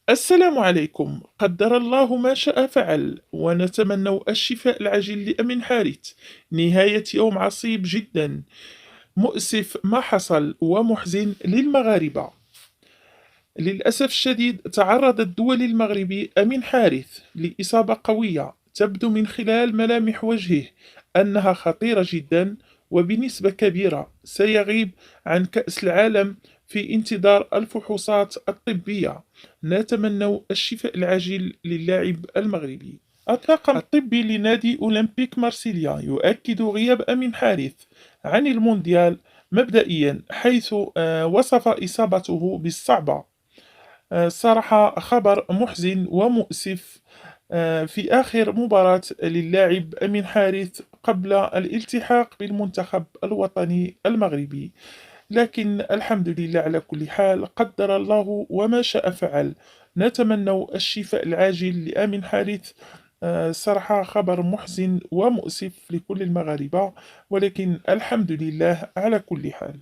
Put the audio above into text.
السلام عليكم. قدر الله ما شاء فعل، ونتمنى الشفاء العاجل لأمين حارث. نهاية يوم عصيب جدا، مؤسف ما حصل ومحزن للمغاربة. للأسف الشديد تعرض الدولي المغربي أمين حارث لإصابة قوية تبدو من خلال ملامح وجهه أنها خطيرة جدا، وبنسبة كبيرة سيغيب عن كأس العالم في انتظار الفحوصات الطبية. نتمنى الشفاء العاجل للاعب المغربي. الطاقم الطبي لنادي أولمبيك مارسيليا يؤكد غياب أمين حارث عن المونديال مبدئيا، حيث وصف إصابته بالصعبة. الصراحة خبر محزن ومؤسف في آخر مباراة للاعب أمين حارث قبل الالتحاق بالمنتخب الوطني المغربي. لكن الحمد لله على كل حال، قدر الله وما شاء فعل. نتمنى الشفاء العاجل لأمين حارث. صراحة خبر محزن ومؤسف لكل المغاربة، ولكن الحمد لله على كل حال.